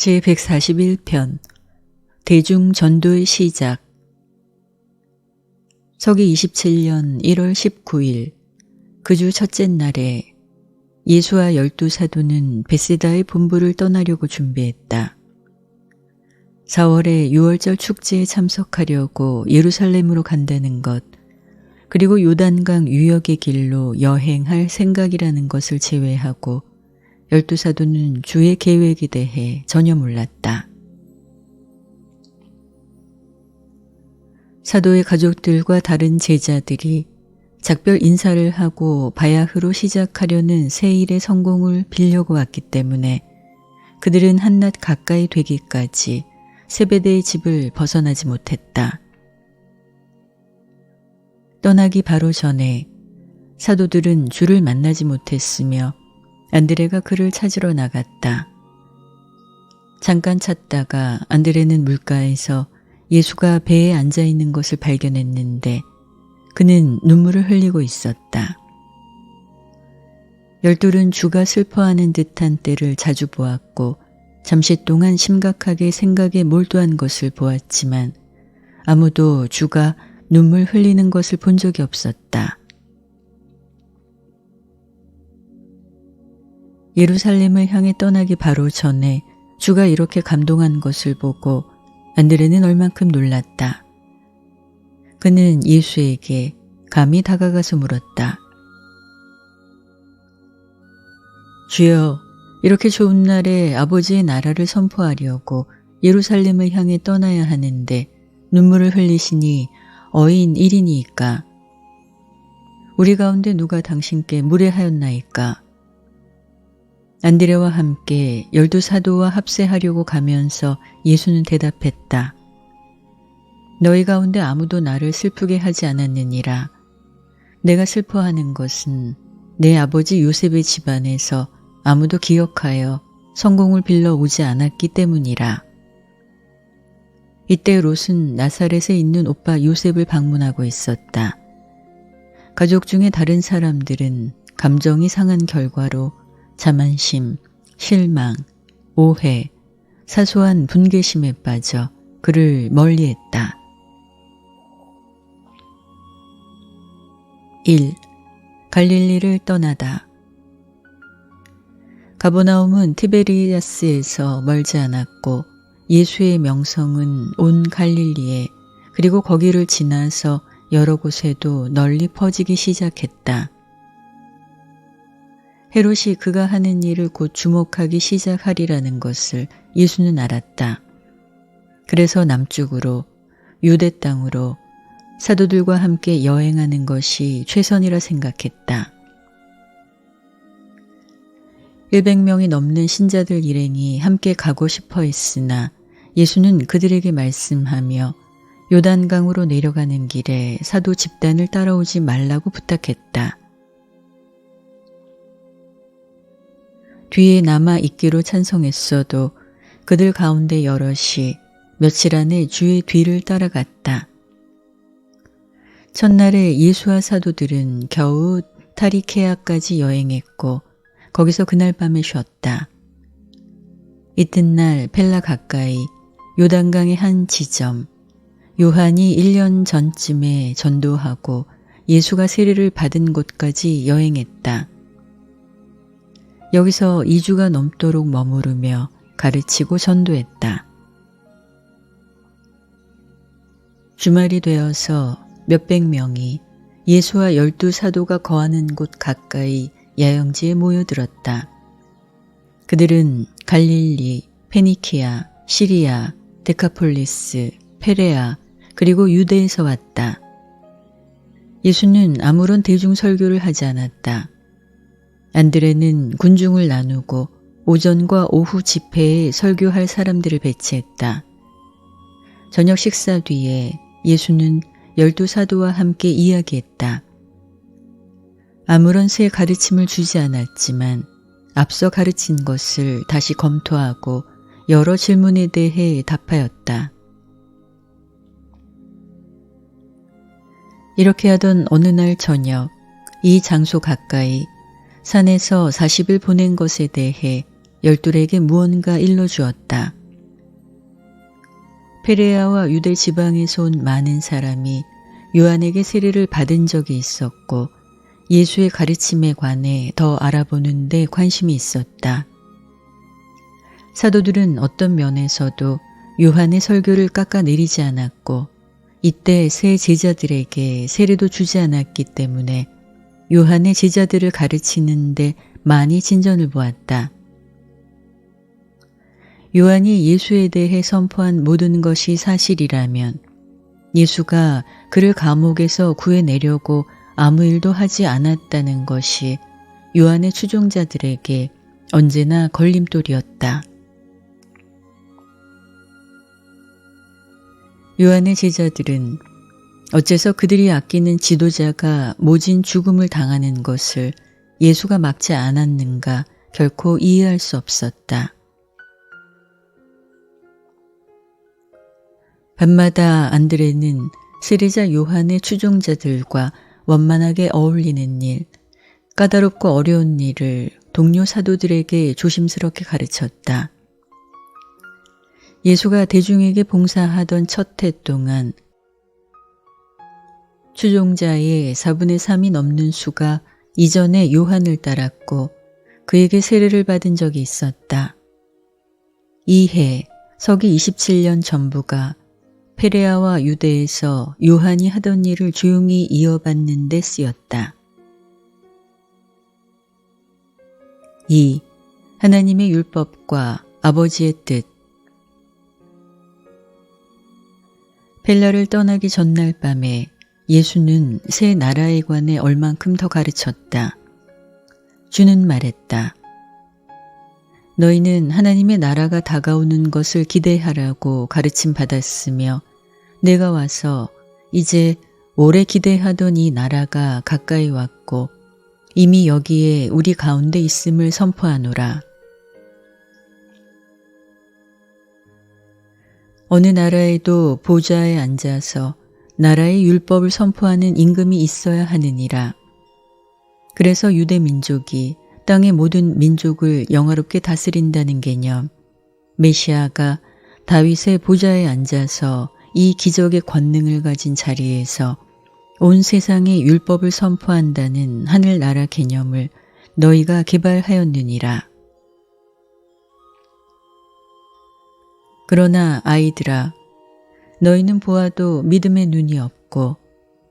제141편 대중전도의 시작. 서기 27년 1월 19일 그 주 첫째 날에 예수와 12사도는 벳세다의 본부를 떠나려고 준비했다. 4월에 유월절 축제에 참석하려고 예루살렘으로 간다는 것, 그리고 요단강 유역의 길로 여행할 생각이라는 것을 제외하고 12사도는 주의 계획에 대해 전혀 몰랐다. 사도의 가족들과 다른 제자들이 작별 인사를 하고 바야흐로 시작하려는 새 일의 성공을 빌려고 왔기 때문에 그들은 한낮 가까이 되기까지 세베대의 집을 벗어나지 못했다. 떠나기 바로 전에 사도들은 주를 만나지 못했으며 안드레가 그를 찾으러 나갔다. 잠깐 찾다가 안드레는 물가에서 예수가 배에 앉아 있는 것을 발견했는데 그는 눈물을 흘리고 있었다. 열둘은 주가 슬퍼하는 듯한 때를 자주 보았고 잠시 동안 심각하게 생각에 몰두한 것을 보았지만 아무도 주가 눈물 흘리는 것을 본 적이 없었다. 예루살렘을 향해 떠나기 바로 전에 주가 이렇게 감동한 것을 보고 안드레는 얼만큼 놀랐다. 그는 예수에게 감히 다가가서 물었다. 주여, 이렇게 좋은 날에 아버지의 나라를 선포하려고 예루살렘을 향해 떠나야 하는데 눈물을 흘리시니 어인 1이니까? 우리 가운데 누가 당신께 무례하였나이까? 안드레와 함께 12사도와 합세하려고 가면서 예수는 대답했다. 너희 가운데 아무도 나를 슬프게 하지 않았느니라. 내가 슬퍼하는 것은 내 아버지 요셉의 집안에서 아무도 기억하여 성공을 빌러 오지 않았기 때문이라. 이때 롯은 나사렛에 있는 오빠 요셉을 방문하고 있었다. 가족 중에 다른 사람들은 감정이 상한 결과로 자만심, 실망, 오해, 사소한 분개심에 빠져 그를 멀리했다. 1. 갈릴리를 떠나다. 가버나움은 티베리아스에서 멀지 않았고 예수의 명성은 온 갈릴리에 그리고 거기를 지나서 여러 곳에도 널리 퍼지기 시작했다. 헤롯이 그가 하는 일을 곧 주목하기 시작하리라는 것을 예수는 알았다. 그래서 남쪽으로 유대 땅으로 사도들과 함께 여행하는 것이 최선이라 생각했다. 100명이 넘는 신자들 일행이 함께 가고 싶어 했으나 예수는 그들에게 말씀하며 요단강으로 내려가는 길에 사도 집단을 따라오지 말라고 부탁했다. 뒤에 남아 있기로 찬성했어도 그들 가운데 여럿이 며칠 안에 주의 뒤를 따라갔다. 첫날에 예수와 사도들은 겨우 타리케아까지 여행했고 거기서 그날 밤에 쉬었다. 이튿날 펠라 가까이 요단강의 한 지점, 요한이 1년 전쯤에 전도하고 예수가 세례를 받은 곳까지 여행했다. 여기서 2주가 넘도록 머무르며 가르치고 전도했다. 주말이 되어서 몇백 명이 예수와 12사도가 거하는 곳 가까이 야영지에 모여들었다. 그들은 갈릴리, 페니키아, 시리아, 데카폴리스, 페레아, 그리고 유대에서 왔다. 예수는 아무런 대중 설교를 하지 않았다. 안드레는 군중을 나누고 오전과 오후 집회에 설교할 사람들을 배치했다. 저녁 식사 뒤에 예수는 12사도와 함께 이야기했다. 아무런 새 가르침을 주지 않았지만 앞서 가르친 것을 다시 검토하고 여러 질문에 대해 답하였다. 이렇게 하던 어느 날 저녁 이 장소 가까이 산에서 40일 보낸 것에 대해 열둘에게 무언가 일러주었다. 페레아와 유대 지방에서 온 많은 사람이 요한에게 세례를 받은 적이 있었고 예수의 가르침에 관해 더 알아보는 데 관심이 있었다. 사도들은 어떤 면에서도 요한의 설교를 깎아내리지 않았고 이때 새 제자들에게 세례도 주지 않았기 때문에 요한의 제자들을 가르치는데 많이 진전을 보았다. 요한이 예수에 대해 선포한 모든 것이 사실이라면 예수가 그를 감옥에서 구해내려고 아무 일도 하지 않았다는 것이 요한의 추종자들에게 언제나 걸림돌이었다. 요한의 제자들은 어째서 그들이 아끼는 지도자가 모진 죽음을 당하는 것을 예수가 막지 않았는가 결코 이해할 수 없었다. 밤마다 안드레는 세례자 요한의 추종자들과 원만하게 어울리는 일, 까다롭고 어려운 일을 동료 사도들에게 조심스럽게 가르쳤다. 예수가 대중에게 봉사하던 첫 해 동안 추종자의 4분의 3이 넘는 수가 이전에 요한을 따랐고 그에게 세례를 받은 적이 있었다. 이 해 서기 27년 전부가 페레아와 유대에서 요한이 하던 일을 조용히 이어받는 데 쓰였다. 2. 하나님의 율법과 아버지의 뜻. 펠라를 떠나기 전날 밤에 예수는 새 나라에 관해 얼만큼 더 가르쳤다. 주는 말했다. 너희는 하나님의 나라가 다가오는 것을 기대하라고 가르침 받았으며 내가 와서 이제 오래 기대하던 이 나라가 가까이 왔고 이미 여기에 우리 가운데 있음을 선포하노라. 어느 나라에도 보좌에 앉아서 나라의 율법을 선포하는 임금이 있어야 하느니라. 그래서 유대 민족이 땅의 모든 민족을 영화롭게 다스린다는 개념, 메시아가 다윗의 보좌에 앉아서 이 기적의 권능을 가진 자리에서 온 세상에 율법을 선포한다는 하늘나라 개념을 너희가 개발하였느니라. 그러나 아이들아, 너희는 보아도 믿음의 눈이 없고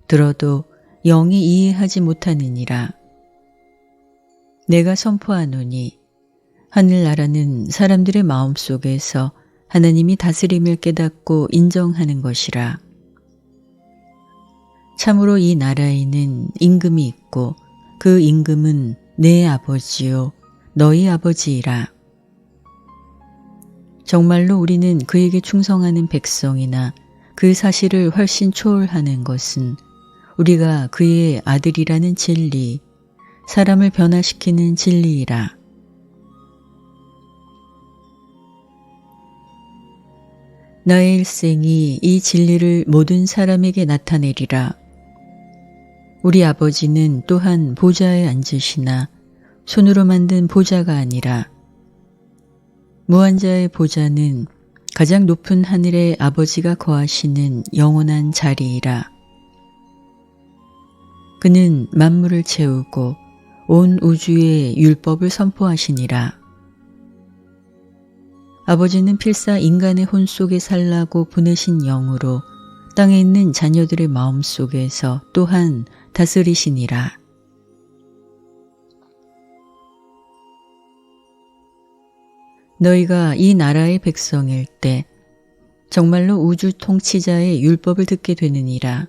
들어도 영이 이해하지 못하느니라. 내가 선포하노니 하늘나라는 사람들의 마음속에서 하나님이 다스림을 깨닫고 인정하는 것이라. 참으로 이 나라에는 임금이 있고 그 임금은 내 아버지요 너희 아버지이라. 정말로 우리는 그에게 충성하는 백성이나 그 사실을 훨씬 초월하는 것은 우리가 그의 아들이라는 진리, 사람을 변화시키는 진리이라. 나의 일생이 이 진리를 모든 사람에게 나타내리라. 우리 아버지는 또한 보좌에 앉으시나 손으로 만든 보좌가 아니라 무한자의 보좌는 가장 높은 하늘의 아버지가 거하시는 영원한 자리이라. 그는 만물을 채우고 온 우주의 율법을 선포하시니라. 아버지는 필사 인간의 혼 속에 살라고 보내신 영으로 땅에 있는 자녀들의 마음 속에서 또한 다스리시니라. 너희가 이 나라의 백성일 때 정말로 우주 통치자의 율법을 듣게 되느니라.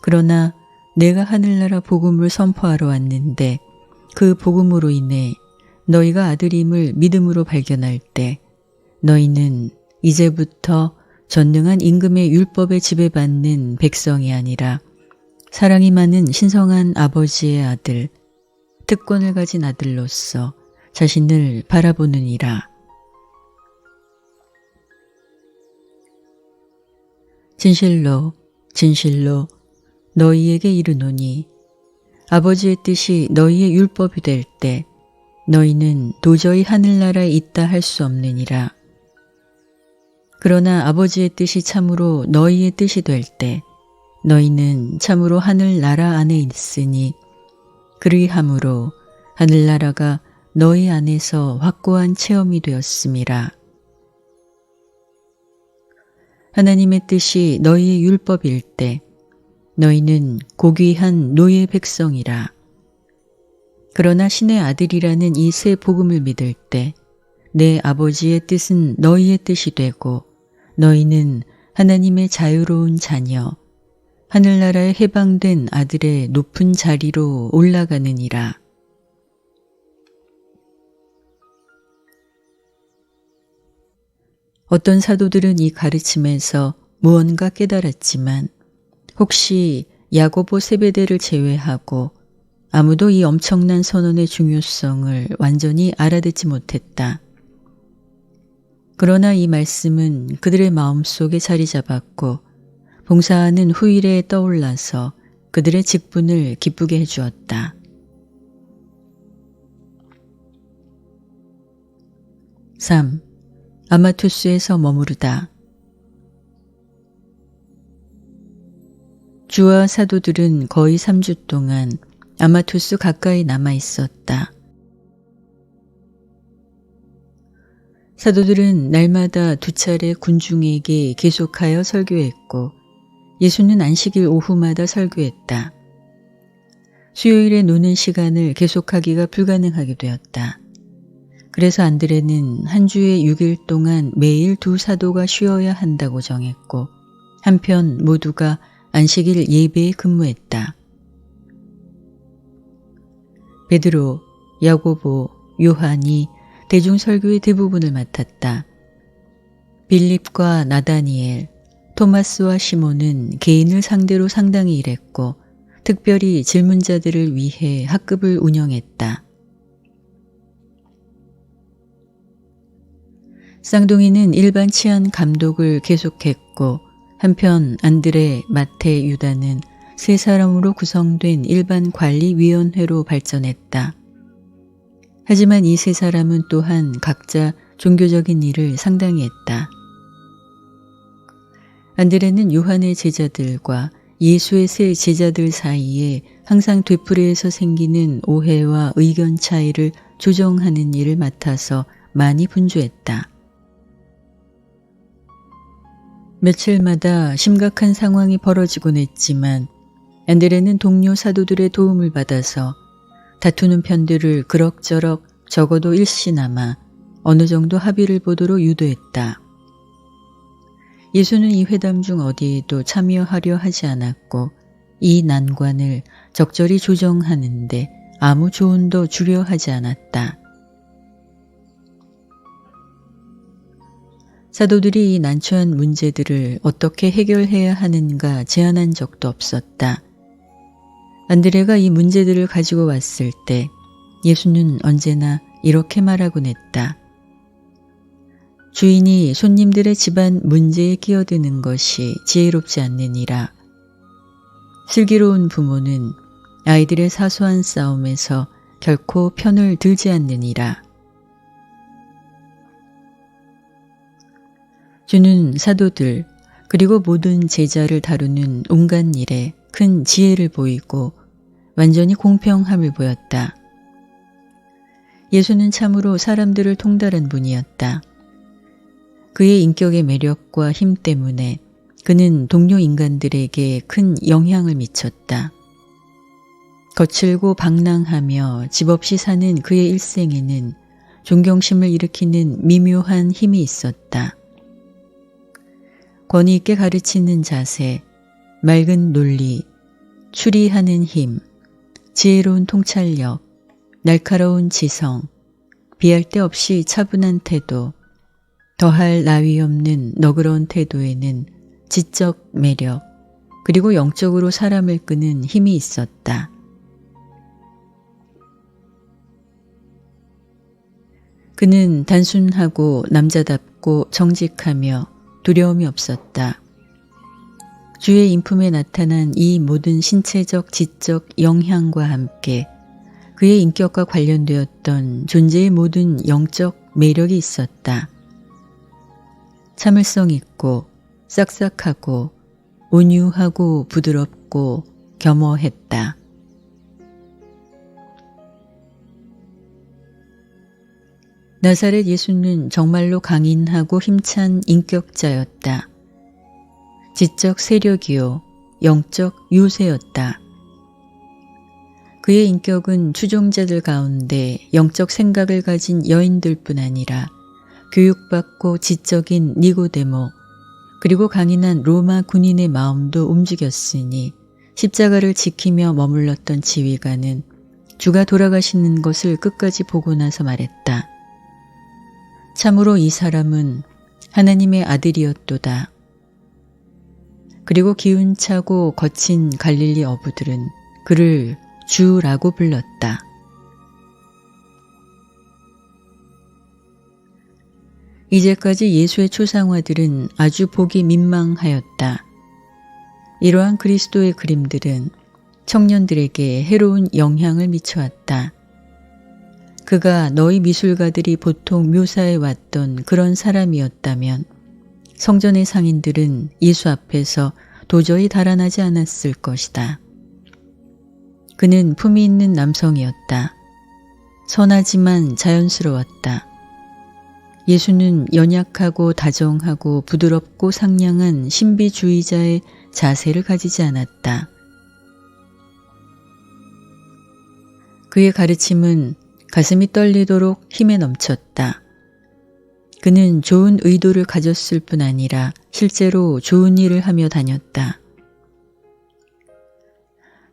그러나 내가 하늘나라 복음을 선포하러 왔는데 그 복음으로 인해 너희가 아들임을 믿음으로 발견할 때 너희는 이제부터 전능한 임금의 율법에 지배받는 백성이 아니라 사랑이 많은 신성한 아버지의 아들, 특권을 가진 아들로서 자신을 바라보느니라. 진실로 진실로 너희에게 이르노니 아버지의 뜻이 너희의 율법이 될 때 너희는 도저히 하늘나라에 있다 할 수 없느니라. 그러나 아버지의 뜻이 참으로 너희의 뜻이 될 때 너희는 참으로 하늘나라 안에 있으니 그리함으로 하늘나라가 너희 안에서 확고한 체험이 되었음이라. 하나님의 뜻이 너희의 율법일 때 너희는 고귀한 노예 백성이라. 그러나 신의 아들이라는 이 새 복음을 믿을 때 내 아버지의 뜻은 너희의 뜻이 되고 너희는 하나님의 자유로운 자녀, 하늘나라에 해방된 아들의 높은 자리로 올라가느니라. 어떤 사도들은 이 가르침에서 무언가 깨달았지만 혹시 야고보 세베대를 제외하고 아무도 이 엄청난 선언의 중요성을 완전히 알아듣지 못했다. 그러나 이 말씀은 그들의 마음속에 자리 잡았고 봉사하는 후일에 떠올라서 그들의 직분을 기쁘게 해주었다. 3. 아마투스에서 머무르다. 주와 사도들은 거의 3주 동안 아마투스 가까이 남아 있었다. 사도들은 날마다 2차례 군중에게 계속하여 설교했고 예수는 안식일 오후마다 설교했다. 수요일에 노는 시간을 계속하기가 불가능하게 되었다. 그래서 안드레는 한 주에 6일 동안 매일 2 사도가 쉬어야 한다고 정했고 한편 모두가 안식일 예배에 근무했다. 베드로, 야고보, 요한이 대중설교의 대부분을 맡았다. 빌립과 나다니엘, 토마스와 시몬은 개인을 상대로 상당히 일했고 특별히 질문자들을 위해 학급을 운영했다. 쌍둥이는 일반 치안 감독을 계속했고 한편 안드레, 마테, 유다는 3사람으로 구성된 일반 관리위원회로 발전했다. 하지만 이 3사람은 또한 각자 종교적인 일을 상당히 했다. 안드레는 요한의 제자들과 예수의 세 제자들 사이에 항상 되풀이해서 생기는 오해와 의견 차이를 조정하는 일을 맡아서 많이 분주했다. 며칠마다 심각한 상황이 벌어지곤 했지만 안드레는 동료 사도들의 도움을 받아서 다투는 편들을 그럭저럭 적어도 일시나마 어느 정도 합의를 보도록 유도했다. 예수는 이 회담 중 어디에도 참여하려 하지 않았고 이 난관을 적절히 조정하는데 아무 조언도 주려 하지 않았다. 사도들이 이 난처한 문제들을 어떻게 해결해야 하는가 제안한 적도 없었다. 안드레가 이 문제들을 가지고 왔을 때 예수는 언제나 이렇게 말하곤 했다. 주인이 손님들의 집안 문제에 끼어드는 것이 지혜롭지 않느니라. 슬기로운 부모는 아이들의 사소한 싸움에서 결코 편을 들지 않느니라. 주는 사도들 그리고 모든 제자를 다루는 온갖 일에 큰 지혜를 보이고 완전히 공평함을 보였다. 예수는 참으로 사람들을 통달한 분이었다. 그의 인격의 매력과 힘 때문에 그는 동료 인간들에게 큰 영향을 미쳤다. 거칠고 방랑하며 집 없이 사는 그의 일생에는 존경심을 일으키는 미묘한 힘이 있었다. 권위 있게 가르치는 자세, 맑은 논리, 추리하는 힘, 지혜로운 통찰력, 날카로운 지성, 비할 데 없이 차분한 태도, 더할 나위 없는 너그러운 태도에는 지적 매력, 그리고 영적으로 사람을 끄는 힘이 있었다. 그는 단순하고 남자답고 정직하며 두려움이 없었다. 주의 인품에 나타난 이 모든 신체적, 지적 영향과 함께 그의 인격과 관련되었던 존재의 모든 영적 매력이 있었다. 참을성 있고 싹싹하고 온유하고 부드럽고 겸허했다. 나사렛 예수는 정말로 강인하고 힘찬 인격자였다. 지적 세력이요, 영적 요새였다. 그의 인격은 추종자들 가운데 영적 생각을 가진 여인들뿐 아니라 교육받고 지적인 니고데모, 그리고 강인한 로마 군인의 마음도 움직였으니 십자가를 지키며 머물렀던 지휘관은 주가 돌아가시는 것을 끝까지 보고 나서 말했다. 참으로 이 사람은 하나님의 아들이었도다. 그리고 기운차고 거친 갈릴리 어부들은 그를 주라고 불렀다. 이제까지 예수의 초상화들은 아주 보기 민망하였다. 이러한 그리스도의 그림들은 청년들에게 해로운 영향을 미쳐왔다. 그가 너희 미술가들이 보통 묘사해왔던 그런 사람이었다면 성전의 상인들은 예수 앞에서 도저히 달아나지 않았을 것이다. 그는 품이 있는 남성이었다. 선하지만 자연스러웠다. 예수는 연약하고 다정하고 부드럽고 상냥한 신비주의자의 자세를 가지지 않았다. 그의 가르침은 가슴이 떨리도록 힘에 넘쳤다. 그는 좋은 의도를 가졌을 뿐 아니라 실제로 좋은 일을 하며 다녔다.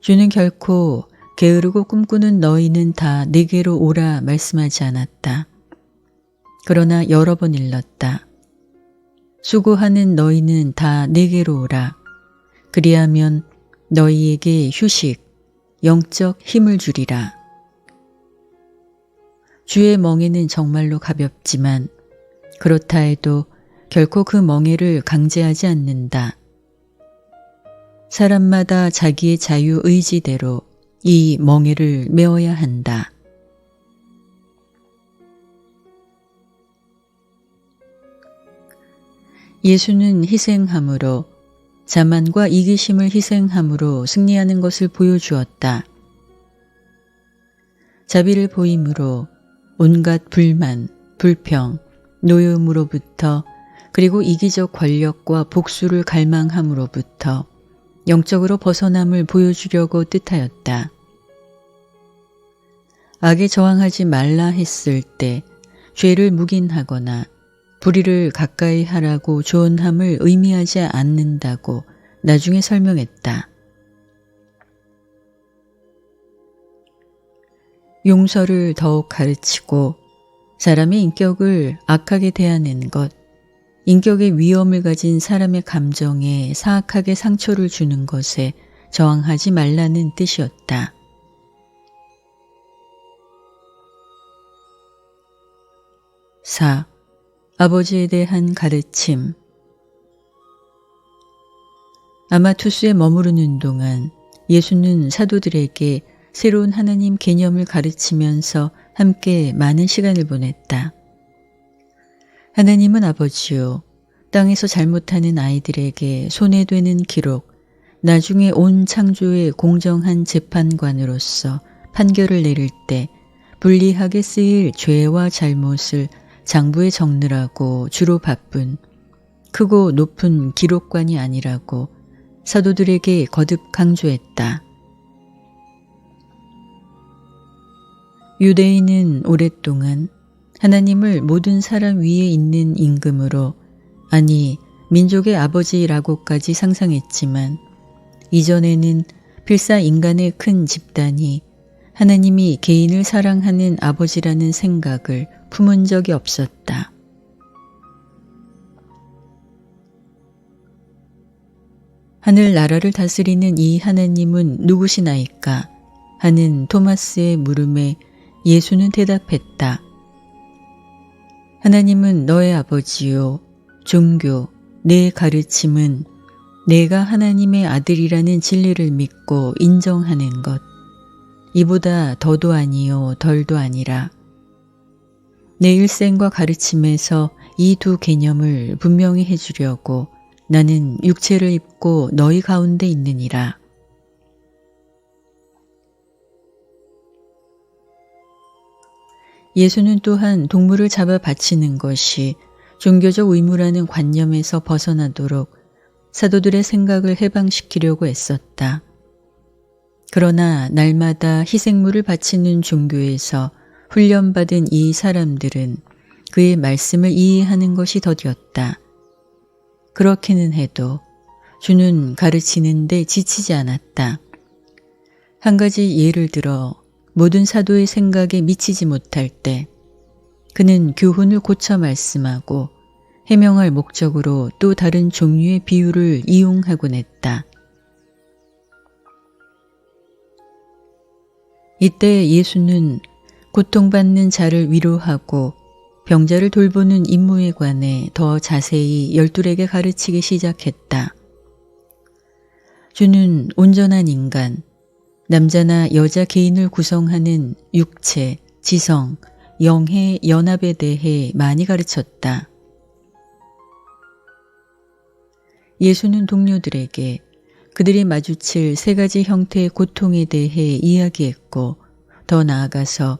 주는 결코 게으르고 꿈꾸는 너희는 다 내게로 오라 말씀하지 않았다. 그러나 여러 번 일렀다. 수고하는 너희는 다 내게로 오라. 그리하면 너희에게 휴식, 영적 힘을 주리라. 주의 멍에는 정말로 가볍지만 그렇다 해도 결코 그 멍에를 강제하지 않는다. 사람마다 자기의 자유의지대로 이 멍에를 메어야 한다. 예수는 희생함으로, 자만과 이기심을 희생함으로 승리하는 것을 보여주었다. 자비를 보임으로 온갖 불만, 불평, 노여움으로부터 그리고 이기적 권력과 복수를 갈망함으로부터 영적으로 벗어남을 보여주려고 뜻하였다. 악에 저항하지 말라 했을 때 죄를 묵인하거나 불의를 가까이 하라고 조언함을 의미하지 않는다고 나중에 설명했다. 용서를 더욱 가르치고 사람의 인격을 악하게 대하는 것, 인격의 위험을 가진 사람의 감정에 사악하게 상처를 주는 것에 저항하지 말라는 뜻이었다. 4. 아버지에 대한 가르침. 아마투스에 머무르는 동안 예수는 사도들에게 새로운 하나님 개념을 가르치면서 함께 많은 시간을 보냈다. 하나님은 아버지요, 땅에서 잘못하는 아이들에게 손해되는 기록, 나중에 온 창조의 공정한 재판관으로서 판결을 내릴 때 불리하게 쓰일 죄와 잘못을 장부에 적느라고 주로 바쁜 크고 높은 기록관이 아니라고 사도들에게 거듭 강조했다. 유대인은 오랫동안 하나님을 모든 사람 위에 있는 임금으로, 아니 민족의 아버지라고까지 상상했지만 이전에는 필사 인간의 큰 집단이 하나님이 개인을 사랑하는 아버지라는 생각을 품은 적이 없었다. 하늘나라를 다스리는 이 하나님은 누구시나이까 하는 토마스의 물음에 예수는 대답했다. 하나님은 너의 아버지요, 종교, 내 가르침은 내가 하나님의 아들이라는 진리를 믿고 인정하는 것, 이보다 더도 아니요 덜도 아니라. 내 일생과 가르침에서 이 두 개념을 분명히 해주려고 나는 육체를 입고 너희 가운데 있느니라. 예수는 또한 동물을 잡아 바치는 것이 종교적 의무라는 관념에서 벗어나도록 사도들의 생각을 해방시키려고 애썼다. 그러나 날마다 희생물을 바치는 종교에서 훈련받은 이 사람들은 그의 말씀을 이해하는 것이 더디었다. 그렇기는 해도 주는 가르치는데 지치지 않았다. 한 가지 예를 들어 모든 사도의 생각에 미치지 못할 때 그는 교훈을 고쳐 말씀하고 해명할 목적으로 또 다른 종류의 비유를 이용하곤 했다. 이때 예수는 고통받는 자를 위로하고 병자를 돌보는 임무에 관해 더 자세히 열둘에게 가르치기 시작했다. 주는 온전한 인간, 남자나 여자 개인을 구성하는 육체, 지성, 영의 연합에 대해 많이 가르쳤다. 예수는 동료들에게 그들이 마주칠 세 가지 형태의 고통에 대해 이야기했고 더 나아가서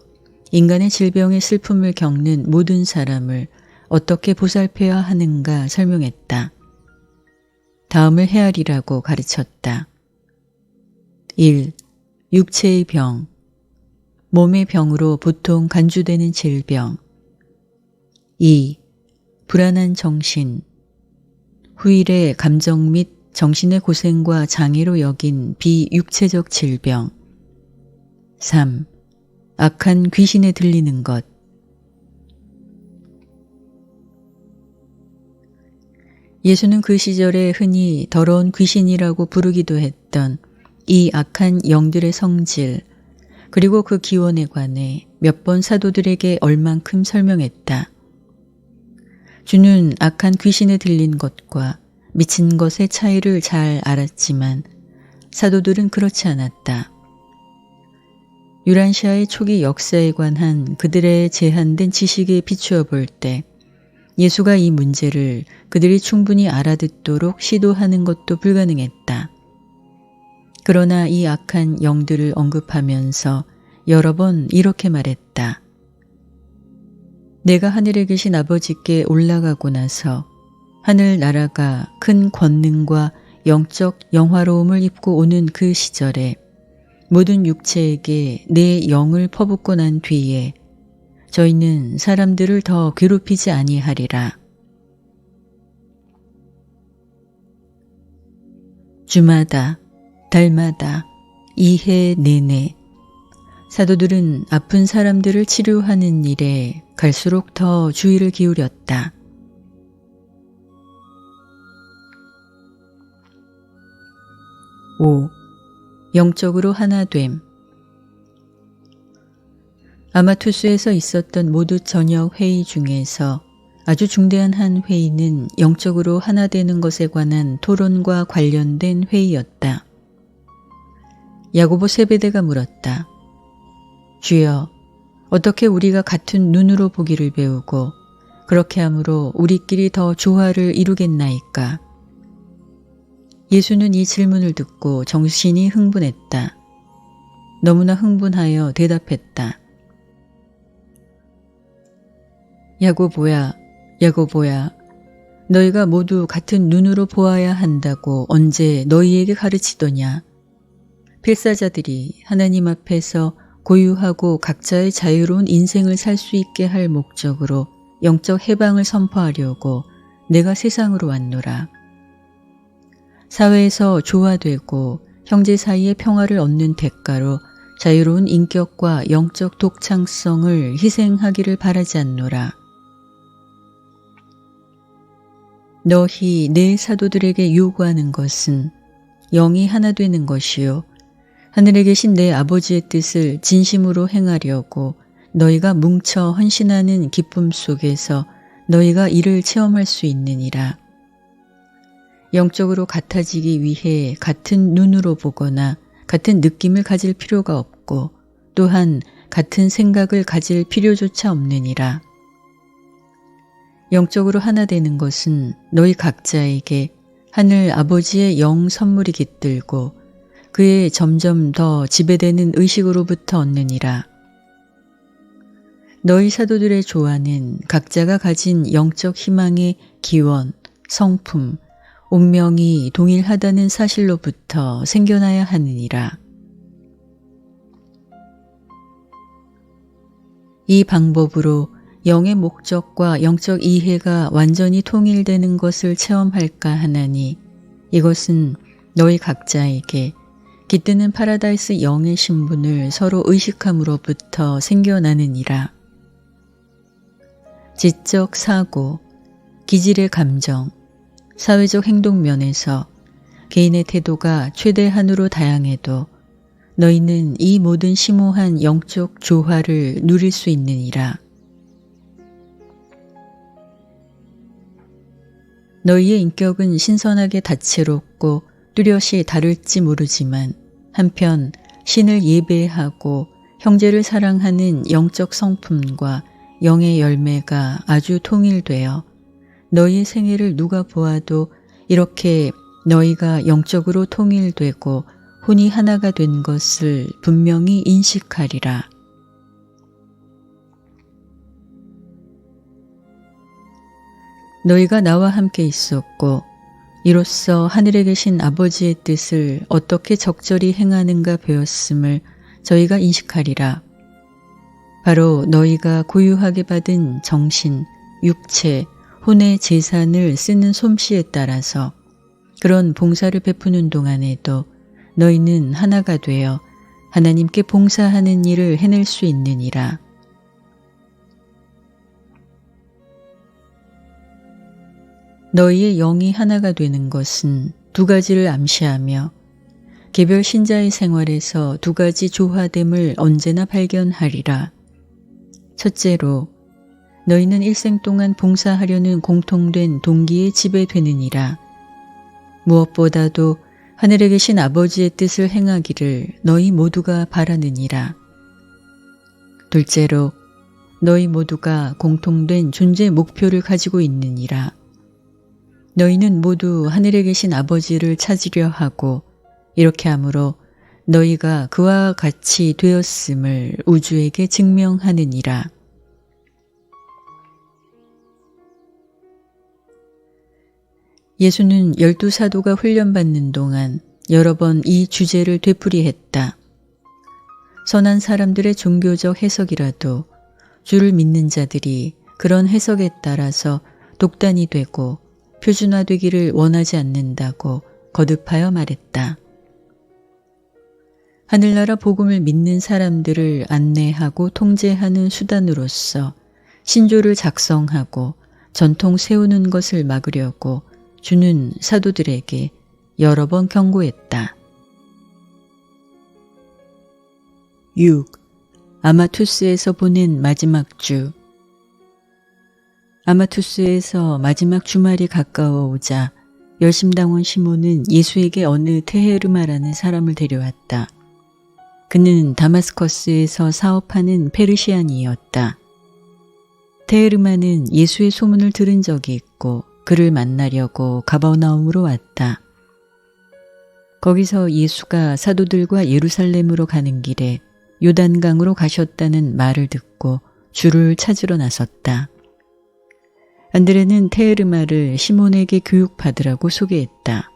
인간의 질병의 슬픔을 겪는 모든 사람을 어떻게 보살펴야 하는가 설명했다. 다음을 헤아리라고 가르쳤다. 1. 육체의 병. 몸의 병으로 보통 간주되는 질병. 2. 불안한 정신. 후일의 감정 및 정신의 고생과 장애로 여긴 비육체적 질병. 3. 악한 귀신에 들리는 것. 예수는 그 시절에 흔히 더러운 귀신이라고 부르기도 했던 이 악한 영들의 성질, 그리고 그 기원에 관해 몇 번 사도들에게 얼만큼 설명했다. 주는 악한 귀신에 들린 것과 미친 것의 차이를 잘 알았지만 사도들은 그렇지 않았다. 유란시아의 초기 역사에 관한 그들의 제한된 지식에 비추어 볼 때 예수가 이 문제를 그들이 충분히 알아듣도록 시도하는 것도 불가능했다. 그러나 이 악한 영들을 언급하면서 여러 번 이렇게 말했다. 내가 하늘에 계신 아버지께 올라가고 나서 하늘나라가 큰 권능과 영적 영화로움을 입고 오는 그 시절에 모든 육체에게 내 영을 퍼붓고 난 뒤에 저희는 사람들을 더 괴롭히지 아니하리라. 주마다, 달마다, 2해 내내 사도들은 아픈 사람들을 치료하는 일에 갈수록 더 주의를 기울였다. 5. 영적으로 하나됨. 아마투스에서 있었던 모두 저녁 회의 중에서 아주 중대한 한 회의는 영적으로 하나 되는 것에 관한 토론과 관련된 회의였다. 야고보 세베대가 물었다. 주여, 어떻게 우리가 같은 눈으로 보기를 배우고 그렇게 함으로 우리끼리 더 조화를 이루겠나이까? 예수는 이 질문을 듣고 정신이 흥분했다. 너무나 흥분하여 대답했다. 야고보야, 야고보야, 너희가 모두 같은 눈으로 보아야 한다고 언제 너희에게 가르치더냐? 필사자들이 하나님 앞에서 고유하고 각자의 자유로운 인생을 살 수 있게 할 목적으로 영적 해방을 선포하려고 내가 세상으로 왔노라. 사회에서 조화되고 형제 사이의 평화를 얻는 대가로 자유로운 인격과 영적 독창성을 희생하기를 바라지 않노라. 너희 내 사도들에게 요구하는 것은 영이 하나 되는 것이요 하늘에 계신 내 아버지의 뜻을 진심으로 행하려고 너희가 뭉쳐 헌신하는 기쁨 속에서 너희가 이를 체험할 수 있느니라. 영적으로 같아지기 위해 같은 눈으로 보거나 같은 느낌을 가질 필요가 없고 또한 같은 생각을 가질 필요조차 없느니라. 영적으로 하나 되는 것은 너희 각자에게 하늘 아버지의 영 선물이 깃들고 그의 점점 더 지배되는 의식으로부터 얻느니라. 너희 사도들의 조화는 각자가 가진 영적 희망의 기원, 성품, 운명이 동일하다는 사실로부터 생겨나야 하느니라. 이 방법으로 영의 목적과 영적 이해가 완전히 통일되는 것을 체험할까 하나니 이것은 너희 각자에게 깃드는 파라다이스 영의 신분을 서로 의식함으로부터 생겨나느니라. 지적 사고, 기질의 감정, 사회적 행동 면에서 개인의 태도가 최대한으로 다양해도 너희는 이 모든 심오한 영적 조화를 누릴 수 있느니라. 너희의 인격은 신선하게 다채롭고 뚜렷이 다를지 모르지만 한편 신을 예배하고 형제를 사랑하는 영적 성품과 영의 열매가 아주 통일되어 너희의 생애를 누가 보아도 이렇게 너희가 영적으로 통일되고 혼이 하나가 된 것을 분명히 인식하리라. 너희가 나와 함께 있었고 이로써 하늘에 계신 아버지의 뜻을 어떻게 적절히 행하는가 배웠음을 저희가 인식하리라. 바로 너희가 고유하게 받은 정신, 육체, 혼의 재산을 쓰는 솜씨에 따라서 그런 봉사를 베푸는 동안에도 너희는 하나가 되어 하나님께 봉사하는 일을 해낼 수 있느니라. 너희의 영이 하나가 되는 것은 두 가지를 암시하며 개별 신자의 생활에서 두 가지 조화됨을 언제나 발견하리라. 첫째로 너희는 일생 동안 봉사하려는 공통된 동기에 지배되느니라. 무엇보다도 하늘에 계신 아버지의 뜻을 행하기를 너희 모두가 바라느니라. 둘째로 너희 모두가 공통된 존재 목표를 가지고 있느니라. 너희는 모두 하늘에 계신 아버지를 찾으려 하고 이렇게 함으로 너희가 그와 같이 되었음을 우주에게 증명하느니라. 예수는 12사도가 훈련받는 동안 여러 번 이 주제를 되풀이했다. 선한 사람들의 종교적 해석이라도 주를 믿는 자들이 그런 해석에 따라서 독단이 되고 표준화되기를 원하지 않는다고 거듭하여 말했다. 하늘나라 복음을 믿는 사람들을 안내하고 통제하는 수단으로서 신조를 작성하고 전통 세우는 것을 막으려고 주는 사도들에게 여러 번 경고했다. 6. 아마투스에서 보낸 마지막 주. 아마투스에서 마지막 주말이 가까워오자 열심당원 시몬은 예수에게 어느 테헤르마라는 사람을 데려왔다. 그는 다마스커스에서 사업하는 페르시안이었다. 테헤르마는 예수의 소문을 들은 적이 있고 그를 만나려고 가버나움으로 왔다. 거기서 예수가 사도들과 예루살렘으로 가는 길에 요단강으로 가셨다는 말을 듣고 주를 찾으러 나섰다. 안드레는 테헤르마를 시몬에게 교육받으라고 소개했다.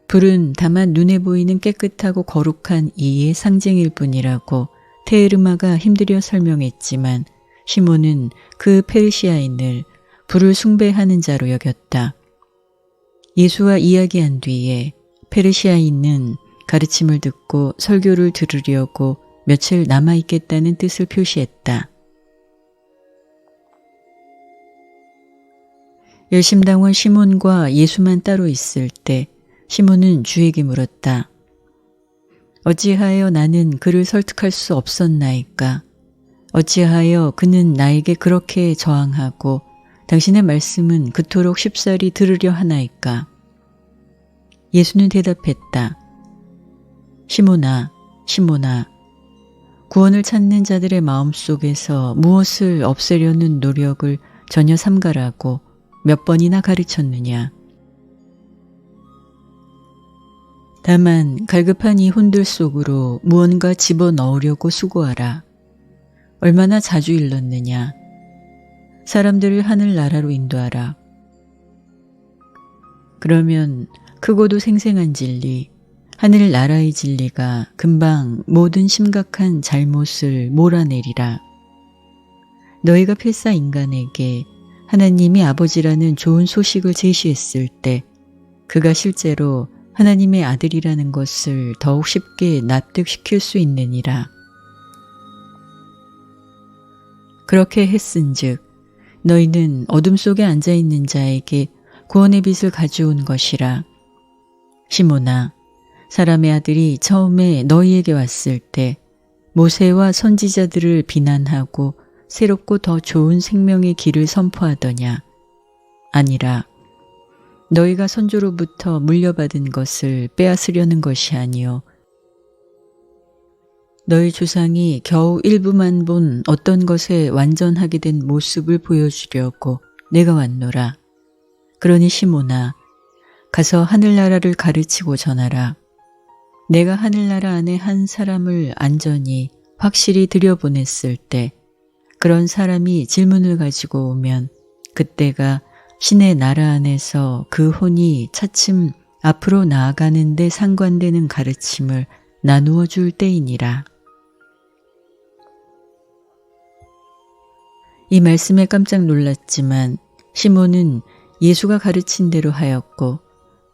불은 다만 눈에 보이는 깨끗하고 거룩한 이의 상징일 뿐이라고 테헤르마가 힘들여 설명했지만 시몬은 그 페르시아인을 불을 숭배하는 자로 여겼다. 예수와 이야기한 뒤에 페르시아인은 가르침을 듣고 설교를 들으려고 며칠 남아있겠다는 뜻을 표시했다. 열심당원 시몬과 예수만 따로 있을 때 시몬은 주에게 물었다. 어찌하여 나는 그를 설득할 수 없었나이까? 어찌하여 그는 나에게 그렇게 저항하고 당신의 말씀은 그토록 쉽사리 들으려 하나이까? 예수는 대답했다. 시몬아, 시몬아, 구원을 찾는 자들의 마음속에서 무엇을 없애려는 노력을 전혀 삼가라고 몇 번이나 가르쳤느냐. 다만 갈급한 이 혼들 속으로 무언가 집어넣으려고 수고하라. 얼마나 자주 일렀느냐. 사람들을 하늘나라로 인도하라. 그러면 크고도 생생한 진리, 하늘나라의 진리가 금방 모든 심각한 잘못을 몰아내리라. 너희가 필사 인간에게 하나님이 아버지라는 좋은 소식을 제시했을 때 그가 실제로 하나님의 아들이라는 것을 더욱 쉽게 납득시킬 수 있느니라. 그렇게 했은즉 너희는 어둠 속에 앉아있는 자에게 구원의 빛을 가져온 것이라. 시몬아, 사람의 아들이 처음에 너희에게 왔을 때 모세와 선지자들을 비난하고 새롭고 더 좋은 생명의 길을 선포하더냐? 아니라 너희가 선조로부터 물려받은 것을 빼앗으려는 것이 아니요 너희 조상이 겨우 일부만 본 어떤 것에 완전하게 된 모습을 보여주려고 내가 왔노라. 그러니 시몬아, 가서 하늘나라를 가르치고 전하라. 내가 하늘나라 안에 한 사람을 안전히 확실히 들여보냈을 때 그런 사람이 질문을 가지고 오면 그때가 신의 나라 안에서 그 혼이 차츰 앞으로 나아가는 데 상관되는 가르침을 나누어 줄 때이니라. 이 말씀에 깜짝 놀랐지만 시몬은 예수가 가르친 대로 하였고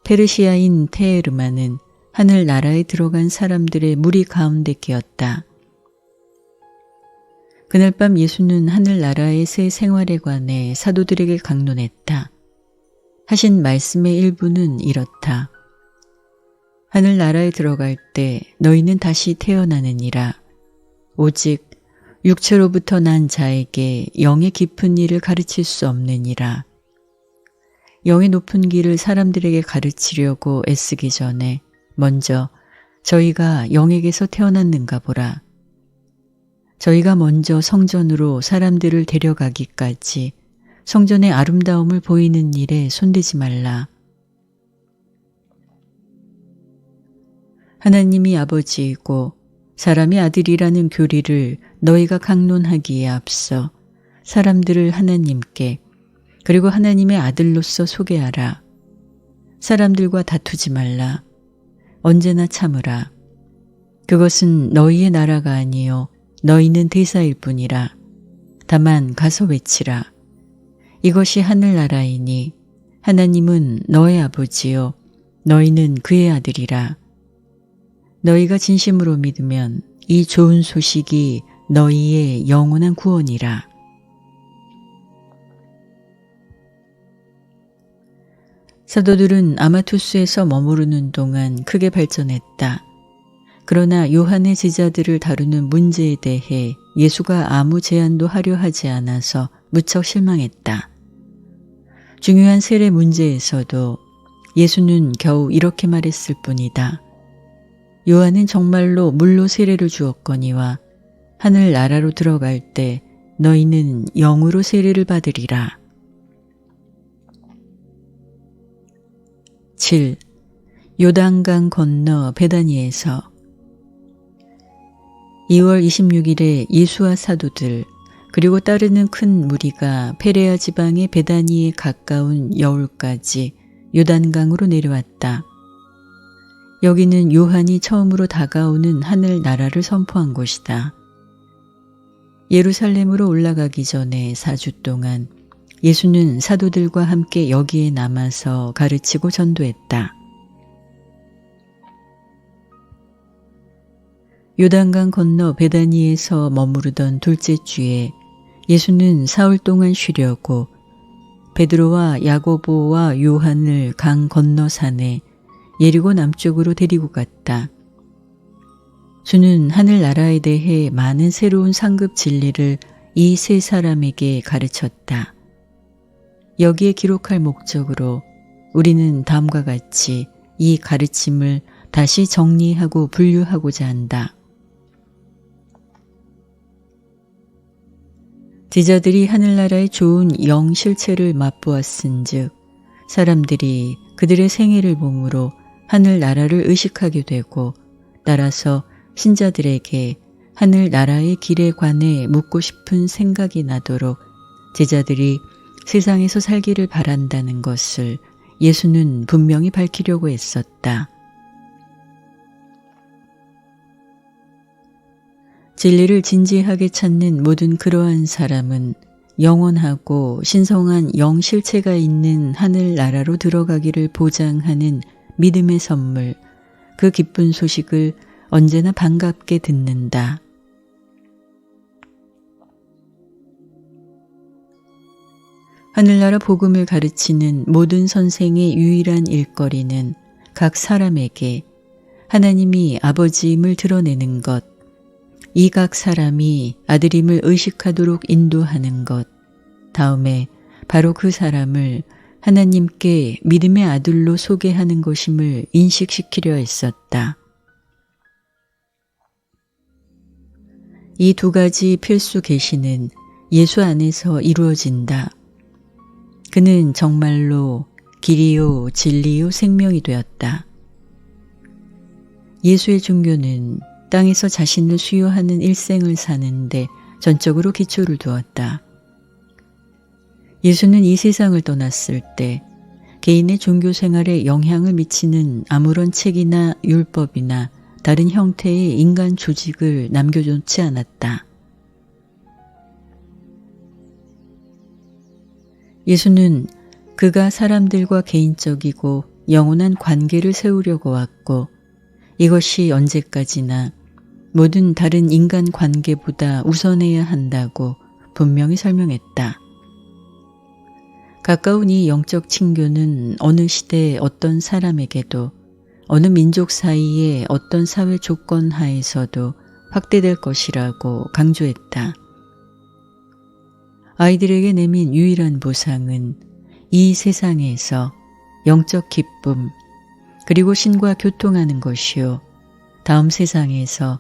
페르시아인 테에르마는 하늘나라에 들어간 사람들의 무리 가운데 끼었다. 그날 밤 예수는 하늘나라의 새 생활에 관해 사도들에게 강론했다. 하신 말씀의 일부는 이렇다. 하늘나라에 들어갈 때 너희는 다시 태어나느니라. 오직 육체로부터 난 자에게 영의 깊은 일을 가르칠 수 없느니라. 영의 높은 길을 사람들에게 가르치려고 애쓰기 전에 먼저 저희가 영에게서 태어났는가 보라. 저희가 먼저 성전으로 사람들을 데려가기까지 성전의 아름다움을 보이는 일에 손대지 말라. 하나님이 아버지이고 사람이 아들이라는 교리를 너희가 강론하기에 앞서 사람들을 하나님께 그리고 하나님의 아들로서 소개하라. 사람들과 다투지 말라. 언제나 참으라. 그것은 너희의 나라가 아니요 너희는 대사일 뿐이라. 다만 가서 외치라. 이것이 하늘나라이니 하나님은 너의 아버지요 너희는 그의 아들이라. 너희가 진심으로 믿으면 이 좋은 소식이 너희의 영원한 구원이라. 사도들은 아마투스에서 머무르는 동안 크게 발전했다. 그러나 요한의 제자들을 다루는 문제에 대해 예수가 아무 제안도 하려 하지 않아서 무척 실망했다. 중요한 세례 문제에서도 예수는 겨우 이렇게 말했을 뿐이다. 요한은 정말로 물로 세례를 주었거니와 하늘나라로 들어갈 때 너희는 영으로 세례를 받으리라. 7. 요단강 건너 베다니에서 2월 26일에 예수와 사도들 그리고 따르는 큰 무리가 페레아 지방의 베다니에 가까운 여울까지 요단강으로 내려왔다. 여기는 요한이 처음으로 다가오는 하늘나라를 선포한 곳이다. 예루살렘으로 올라가기 전에 4주 동안 예수는 사도들과 함께 여기에 남아서 가르치고 전도했다. 요단강 건너 베다니에서 머무르던 둘째 주에 예수는 사흘 동안 쉬려고 베드로와 야고보와 요한을 강 건너 산에 예리고 남쪽으로 데리고 갔다. 주는 하늘나라에 대해 많은 새로운 상급 진리를 이 세 사람에게 가르쳤다. 여기에 기록할 목적으로 우리는 다음과 같이 이 가르침을 다시 정리하고 분류하고자 한다. 제자들이 하늘나라의 좋은 영 실체를 맛보았은즉 사람들이 그들의 생애를 몸으로 하늘나라를 의식하게 되고 따라서 신자들에게 하늘나라의 길에 관해 묻고 싶은 생각이 나도록 제자들이 세상에서 살기를 바란다는 것을 예수는 분명히 밝히려고 애썼다. 진리를 진지하게 찾는 모든 그러한 사람은 영원하고 신성한 영실체가 있는 하늘나라로 들어가기를 보장하는 믿음의 선물, 그 기쁜 소식을 언제나 반갑게 듣는다. 하늘나라 복음을 가르치는 모든 선생의 유일한 일거리는 각 사람에게 하나님이 아버지임을 드러내는 것, 이 각 사람이 아들임을 의식하도록 인도하는 것, 다음에 바로 그 사람을 하나님께 믿음의 아들로 소개하는 것임을 인식시키려 했었다. 이 두 가지 필수 계시는 예수 안에서 이루어진다. 그는 정말로 길이요 진리요 생명이 되었다. 예수의 종교는 땅에서 자신을 수요하는 일생을 사는데 전적으로 기초를 두었다. 예수는 이 세상을 떠났을 때 개인의 종교 생활에 영향을 미치는 아무런 책이나 율법이나 다른 형태의 인간 조직을 남겨놓지 않았다. 예수는 그가 사람들과 개인적이고 영원한 관계를 세우려고 왔고 이것이 언제까지나 모든 다른 인간 관계보다 우선해야 한다고 분명히 설명했다. 가까운 이 영적 친교는 어느 시대 어떤 사람에게도 어느 민족 사이의 어떤 사회 조건 하에서도 확대될 것이라고 강조했다. 아이들에게 내민 유일한 보상은 이 세상에서 영적 기쁨 그리고 신과 교통하는 것이요. 다음 세상에서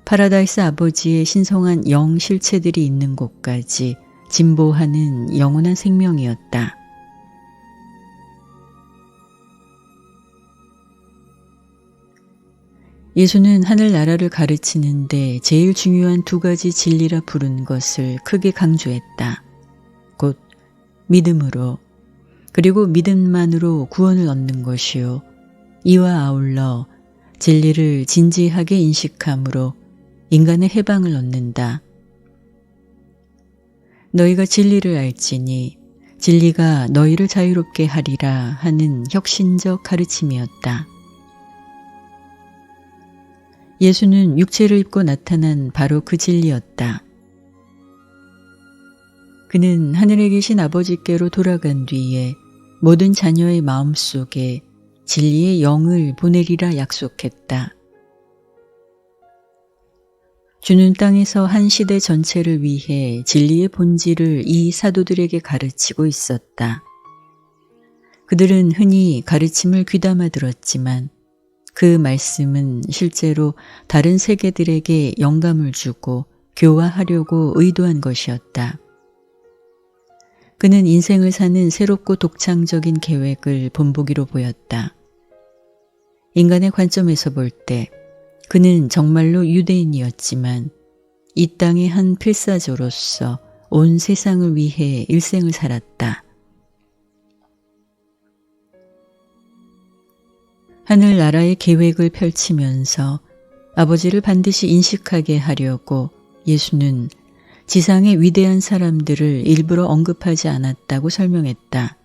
파라다이스 아버지의 신성한 영 실체들이 있는 곳까지 진보하는 영원한 생명이었다. 예수는 하늘나라를 가르치는데 제일 중요한 두 가지 진리라 부른 것을 크게 강조했다. 곧 믿음으로 그리고 믿음만으로 구원을 얻는 것이요. 이와 아울러 진리를 진지하게 인식함으로 인간의 해방을 얻는다. 너희가 진리를 알지니 진리가 너희를 자유롭게 하리라 하는 혁신적 가르침이었다. 예수는 육체를 입고 나타난 바로 그 진리였다. 그는 하늘에 계신 아버지께로 돌아간 뒤에 모든 자녀의 마음속에 진리의 영을 보내리라 약속했다. 주는 땅에서 한 시대 전체를 위해 진리의 본질을 이 사도들에게 가르치고 있었다. 그들은 흔히 가르침을 귀담아 들었지만 그 말씀은 실제로 다른 세계들에게 영감을 주고 교화하려고 의도한 것이었다. 그는 인생을 사는 새롭고 독창적인 계획을 본보기로 보였다. 인간의 관점에서 볼 때 그는 정말로 유대인이었지만 이 땅의 한 필사조로서 온 세상을 위해 일생을 살았다. 하늘나라의 계획을 펼치면서 아버지를 반드시 인식하게 하려고 예수는 지상의 위대한 사람들을 일부러 언급하지 않았다고 설명했다.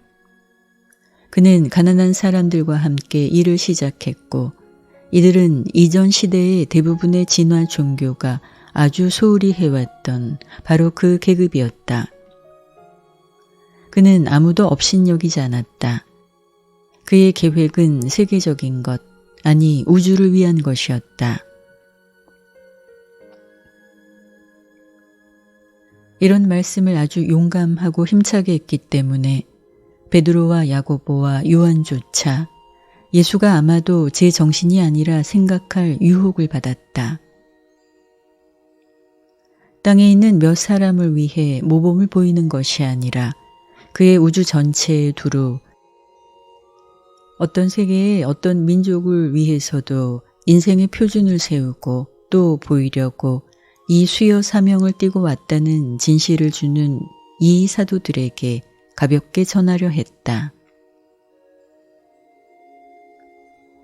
그는 가난한 사람들과 함께 일을 시작했고 이들은 이전 시대의 대부분의 진화 종교가 아주 소홀히 해왔던 바로 그 계급이었다. 그는 아무도 업신여기지 않았다. 그의 계획은 세계적인 것, 아니 우주를 위한 것이었다. 이런 말씀을 아주 용감하고 힘차게 했기 때문에 베드로와 야고보와 요한조차 예수가 아마도 제 정신이 아니라 생각할 유혹을 받았다. 땅에 있는 몇 사람을 위해 모범을 보이는 것이 아니라 그의 우주 전체에 두루 어떤 세계의 어떤 민족을 위해서도 인생의 표준을 세우고 또 보이려고 이 수여 사명을 띠고 왔다는 진실을 주는 이 사도들에게 가볍게 전하려 했다.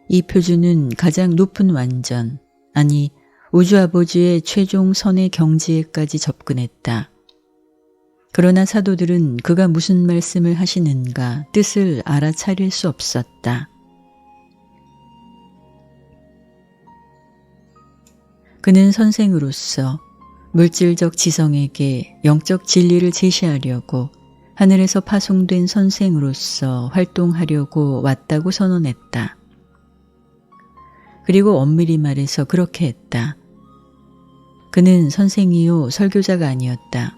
이 표준은 가장 높은 완전, 아니 우주 아버지의 최종 선의 경지에까지 접근했다. 그러나 사도들은 그가 무슨 말씀을 하시는가 뜻을 알아차릴 수 없었다. 그는 선생으로서 물질적 지성에게 영적 진리를 제시하려고 하늘에서 파송된 선생으로서 활동하려고 왔다고 선언했다. 그리고 엄밀히 말해서 그렇게 했다. 그는 선생이요 설교자가 아니었다.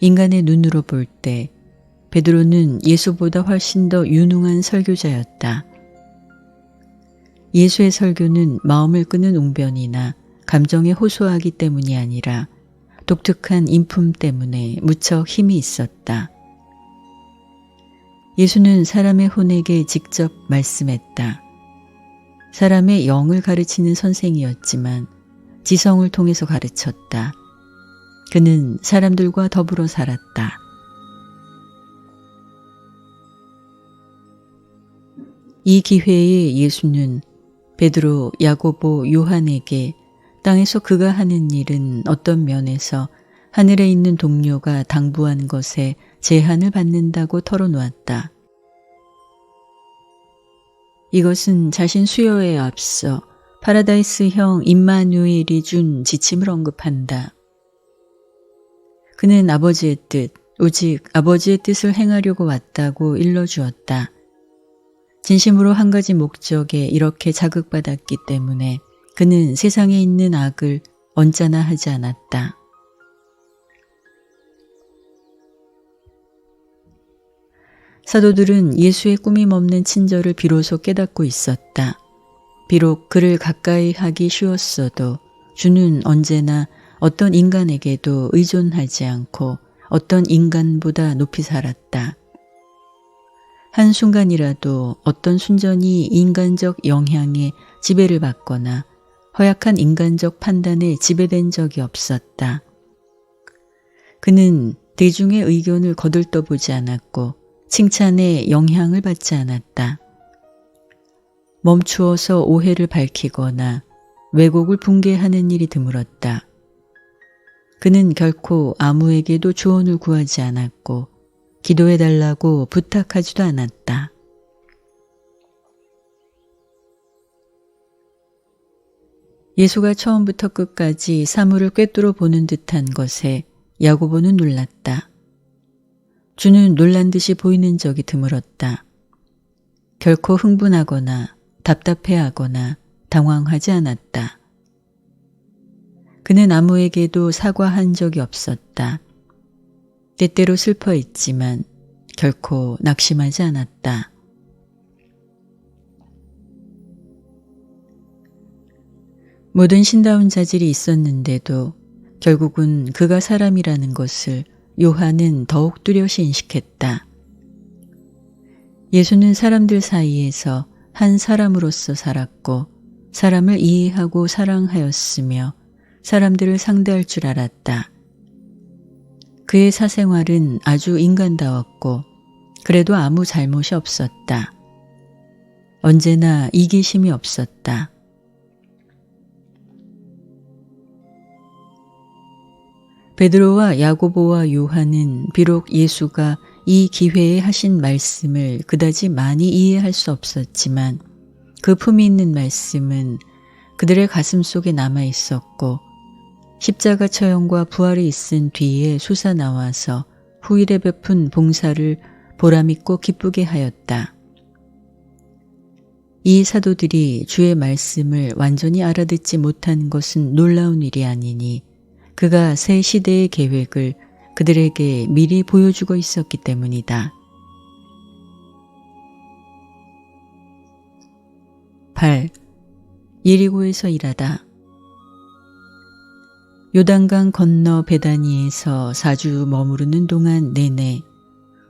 인간의 눈으로 볼 때 베드로는 예수보다 훨씬 더 유능한 설교자였다. 예수의 설교는 마음을 끄는 웅변이나 감정에 호소하기 때문이 아니라 독특한 인품 때문에 무척 힘이 있었다. 예수는 사람의 혼에게 직접 말씀했다. 사람의 영을 가르치는 선생이었지만 지성을 통해서 가르쳤다. 그는 사람들과 더불어 살았다. 이 기회에 예수는 베드로, 야고보, 요한에게 땅에서 그가 하는 일은 어떤 면에서 하늘에 있는 동료가 당부한 것에 제한을 받는다고 털어놓았다. 이것은 자신 수여에 앞서 파라다이스형 임마누엘이 준 지침을 언급한다. 그는 아버지의 뜻, 오직 아버지의 뜻을 행하려고 왔다고 일러주었다. 진심으로 한 가지 목적에 이렇게 자극받았기 때문에 그는 세상에 있는 악을 언짢아 하지 않았다. 사도들은 예수의 꾸밈 없는 친절을 비로소 깨닫고 있었다. 비록 그를 가까이 하기 쉬웠어도 주는 언제나 어떤 인간에게도 의존하지 않고 어떤 인간보다 높이 살았다. 한순간이라도 어떤 순전히 인간적 영향에 지배를 받거나 허약한 인간적 판단에 지배된 적이 없었다. 그는 대중의 의견을 거들떠보지 않았고 칭찬에 영향을 받지 않았다. 멈추어서 오해를 밝히거나 왜곡을 붕괴하는 일이 드물었다. 그는 결코 아무에게도 조언을 구하지 않았고 기도해달라고 부탁하지도 않았다. 예수가 처음부터 끝까지 사물을 꿰뚫어 보는 듯한 것에 야고보는 놀랐다. 주는 놀란 듯이 보이는 적이 드물었다. 결코 흥분하거나 답답해하거나 당황하지 않았다. 그는 아무에게도 사과한 적이 없었다. 때때로 슬퍼했지만 결코 낙심하지 않았다. 모든 신다운 자질이 있었는데도 결국은 그가 사람이라는 것을 요한은 더욱 뚜렷이 인식했다. 예수는 사람들 사이에서 한 사람으로서 살았고 사람을 이해하고 사랑하였으며 사람들을 상대할 줄 알았다. 그의 사생활은 아주 인간다웠고 그래도 아무 잘못이 없었다. 언제나 이기심이 없었다. 베드로와 야고보와 요한은 비록 예수가 이 기회에 하신 말씀을 그다지 많이 이해할 수 없었지만 그 품이 있는 말씀은 그들의 가슴 속에 남아 있었고 십자가 처형과 부활이 있은 뒤에 솟아나와서 후일에 베푼 봉사를 보람있고 기쁘게 하였다. 이 사도들이 주의 말씀을 완전히 알아듣지 못한 것은 놀라운 일이 아니니 그가 새 시대의 계획을 그들에게 미리 보여주고 있었기 때문이다. 8. 예리고에서 일하다. 요단강 건너 베다니에서 4주 머무르는 동안 내내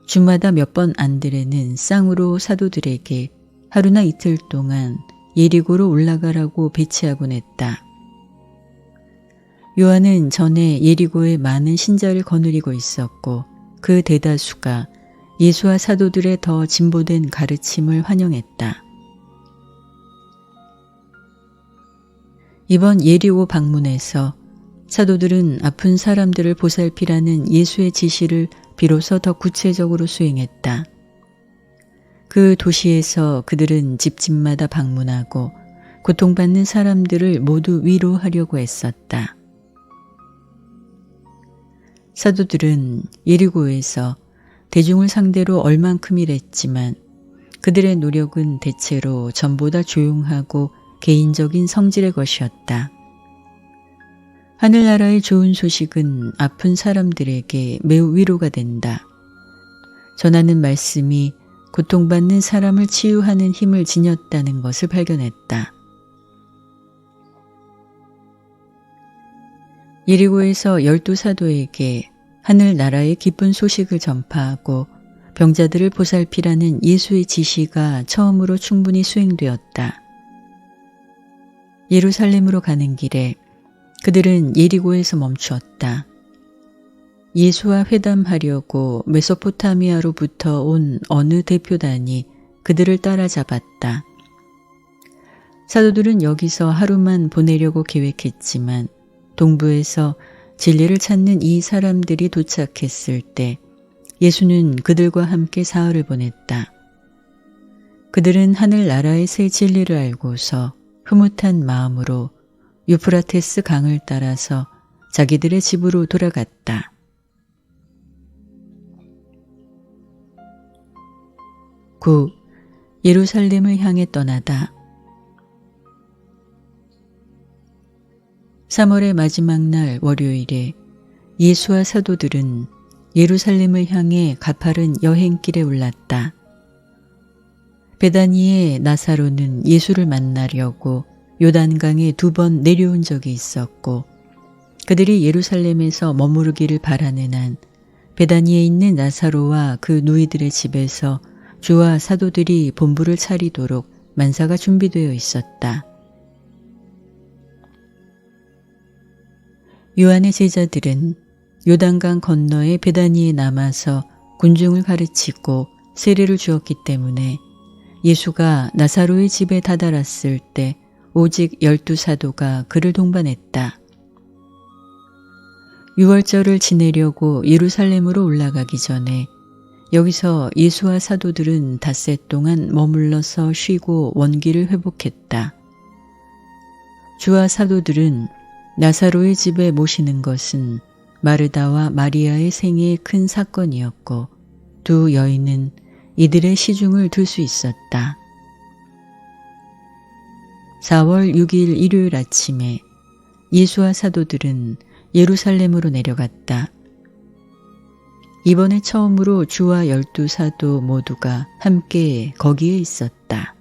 주마다 몇 번 안드레는 쌍으로 사도들에게 하루나 이틀 동안 예리고로 올라가라고 배치하곤 했다. 요한은 전에 예리고에 많은 신자를 거느리고 있었고 그 대다수가 예수와 사도들의 더 진보된 가르침을 환영했다. 이번 예리고 방문에서 사도들은 아픈 사람들을 보살피라는 예수의 지시를 비로소 더 구체적으로 수행했다. 그 도시에서 그들은 집집마다 방문하고 고통받는 사람들을 모두 위로하려고 애썼다. 사도들은 예리고에서 대중을 상대로 얼만큼이랬지만 그들의 노력은 대체로 전보다 조용하고 개인적인 성질의 것이었다. 하늘나라의 좋은 소식은 아픈 사람들에게 매우 위로가 된다. 전하는 말씀이 고통받는 사람을 치유하는 힘을 지녔다는 것을 발견했다. 예리고에서 12사도에게 하늘나라의 기쁜 소식을 전파하고 병자들을 보살피라는 예수의 지시가 처음으로 충분히 수행되었다. 예루살렘으로 가는 길에 그들은 예리고에서 멈추었다. 예수와 회담하려고 메소포타미아로부터 온 어느 대표단이 그들을 따라잡았다. 사도들은 여기서 하루만 보내려고 계획했지만 동부에서 진리를 찾는 이 사람들이 도착했을 때 예수는 그들과 함께 사흘을 보냈다. 그들은 하늘나라의 새 진리를 알고서 흐뭇한 마음으로 유프라테스 강을 따라서 자기들의 집으로 돌아갔다. 구. 예루살렘을 향해 떠나다. 3월의 마지막 날 월요일에 예수와 사도들은 예루살렘을 향해 가파른 여행길에 올랐다. 베다니의 나사로는 예수를 만나려고 요단강에 2번 내려온 적이 있었고 그들이 예루살렘에서 머무르기를 바라는 한 베다니에 있는 나사로와 그 누이들의 집에서 주와 사도들이 본부를 차리도록 만사가 준비되어 있었다. 요한의 제자들은 요단강 건너의 베다니에 남아서 군중을 가르치고 세례를 주었기 때문에 예수가 나사로의 집에 다다랐을 때 오직 12사도가 그를 동반했다. 6월절을 지내려고 예루살렘으로 올라가기 전에 여기서 예수와 사도들은 닷새 동안 머물러서 쉬고 원기를 회복했다. 주와 사도들은 나사로의 집에 모시는 것은 마르다와 마리아의 생애의 큰 사건이었고 두 여인은 이들의 시중을 둘 수 있었다. 4월 6일 일요일 아침에 예수와 사도들은 예루살렘으로 내려갔다. 이번에 처음으로 주와 12사도 모두가 함께 거기에 있었다.